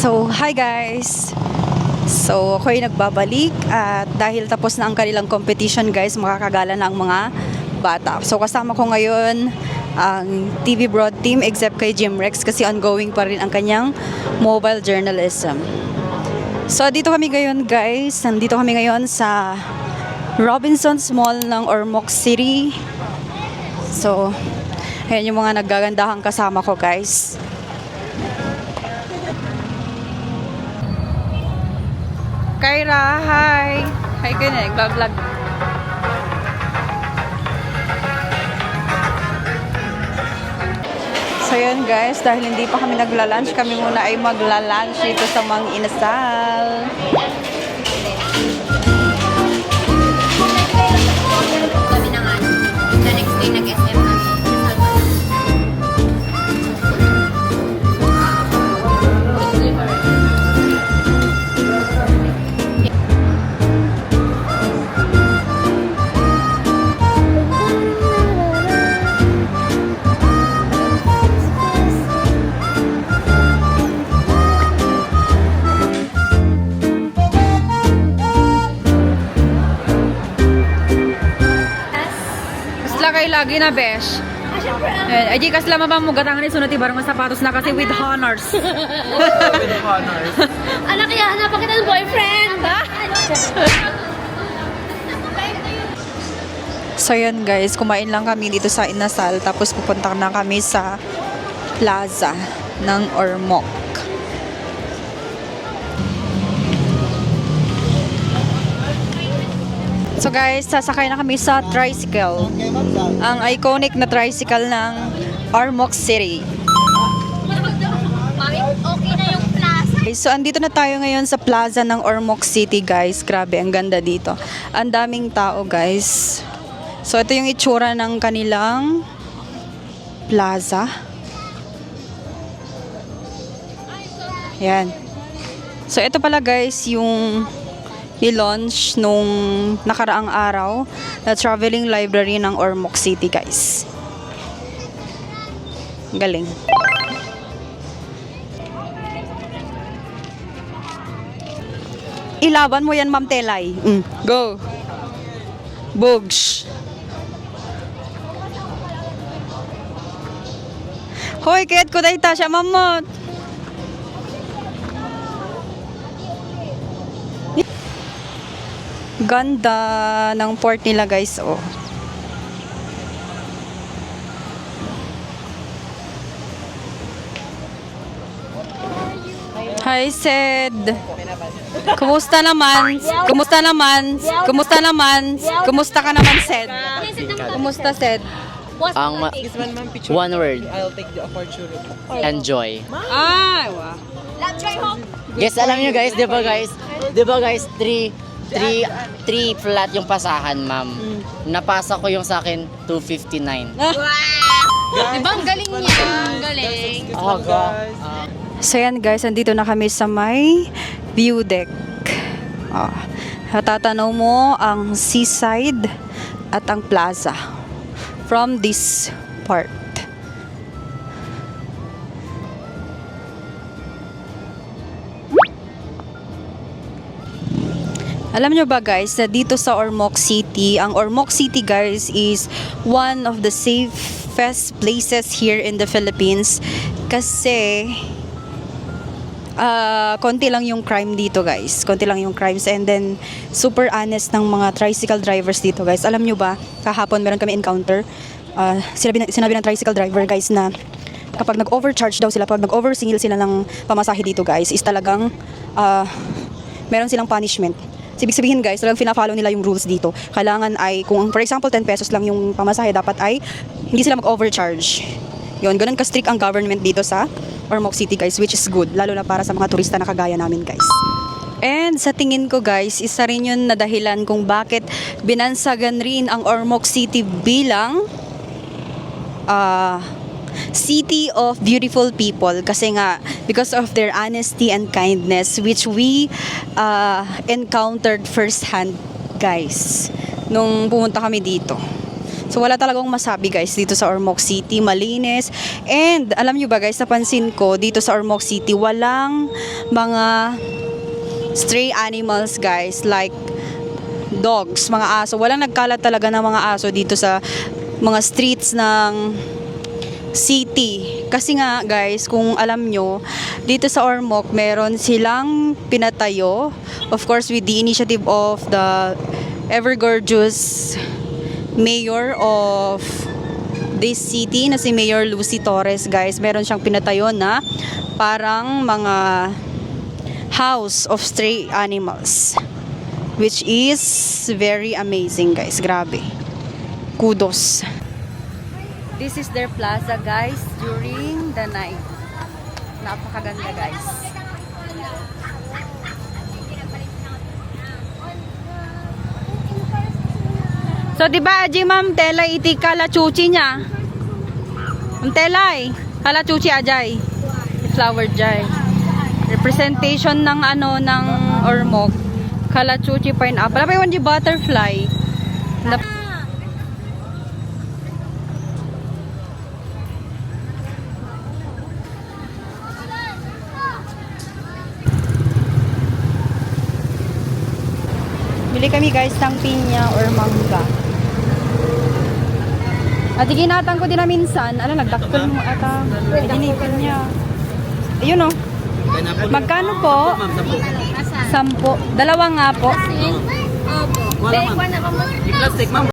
So, hi guys! So, ako'y nagbabalik at dahil tapos na ang kanilang competition guys, makakagala na ang mga bata. So, kasama ko ngayon ang TV Broad Team except kay Jim Rex kasi ongoing pa rin ang kanyang mobile journalism. So, dito kami ngayon guys. Nandito kami ngayon sa Robinsons Mall ng Ormoc City. So, ayan yung mga naggagandahang kasama ko guys. Kyra, hi! Hi ka na, nagbablog. So yun guys, dahil hindi pa kami nagla-lunch, kami muna ay magla-lunch dito sa Mang Inasal. Kami na nga. The next day nag-SM kami. Kayo lagi na besh. Ay di kasla mapamugatangan ni sunod ibarang sapatos na kasi with honors. With honors. Anak, kaya hanapan kita ng boyfriend! So yun guys, kumain lang kami dito sa Inasal tapos pupunta na kami sa plaza ng Ormoc. So guys, sasakay na kami sa tricycle. Ang iconic na tricycle ng Ormoc City. Mami, okay na yung plaza. So andito na tayo ngayon sa plaza ng Ormoc City guys. Grabe, ang ganda dito. Ang daming tao guys. So ito yung itsura ng kanilang plaza. Yan. So ito pala guys yung i-launch nung nakaraang araw na traveling library ng Ormoc City guys. Galing. Ilaban mo yan, Ma'am Telay. Go. Bugs. Hoy, kahit ko dahil siya, mamot. Ganda ng port nila guys, oh. Hi, Sed. Kumusta naman? Kumusta naman? Kumusta naman? Kumusta ka naman, Sed? Kumusta, Sed? Ang one word, I'll take the opportunity. enjoy. Ay, wow. Guys, alam niyo guys, 'di ba guys? 'Di ba guys, 3 flat yung pasahan, ma'am. Napasa ko yung sa akin 259. Diba ang galing niya? Ang galing. Oh, God. So yan guys, andito na kami sa may view deck. Tatanaw mo ang seaside at ang plaza from this part. Alam nyo ba guys, na dito sa Ormoc City, ang Ormoc City guys is one of the safest places here in the Philippines kasi konti lang yung crime dito guys. Konti lang yung crimes and then super honest ng mga tricycle drivers dito guys. Alam nyo ba, kahapon meron kami encounter. Sinabi ng tricycle driver guys na kapag nag-overcharge daw sila, pag nag-oversingil sila ng pamasahe dito guys, is talagang meron silang punishment. Ibig sabihin guys, talagang fina-follow nila yung rules dito. Kailangan ay, kung for example 10 pesos lang yung pamasahe, dapat ay hindi sila mag-overcharge. Yun, ganun ka-strict ang government dito sa Ormoc City guys, which is good. Lalo na para sa mga turista na kagaya namin guys. And sa tingin ko guys, isa rin yun na dahilan kung bakit binansagan rin ang Ormoc City bilang city of beautiful people kasi nga because of their honesty and kindness which we encountered firsthand guys nung pumunta kami dito. So wala talagang masabi guys dito sa Ormoc City, malinis. And alam nyo ba guys, napansin ko dito sa Ormoc City, walang mga stray animals guys, like dogs, mga aso. Walang nagkalat talaga ng mga aso dito sa mga streets ng city. Kasi nga guys, kung alam nyo, dito sa Ormoc, meron silang pinatayo. Of course, with the initiative of the ever gorgeous mayor of this city na si Mayor Lucy Torres guys. Meron siyang pinatayo na parang mga house of stray animals, which is very amazing guys. Grabe. Kudos. This is their plaza guys during the night. Napakaganda guys. So di ba aji ma'am telay iti kala chuchi niya. Ang telay kala chuchi ajay. Flower jay. Representation ng ano ng Ormoc. Kala chuchi pineapple. Apa yung butterfly? Bili kami guys ng pinya or mangga. At iginatan ko din na minsan. Ano, nagdakkel mo ata. Iginipin niya. Ayun o. Magkano po? 10. Dalawa nga po. Opo. Dahil ko na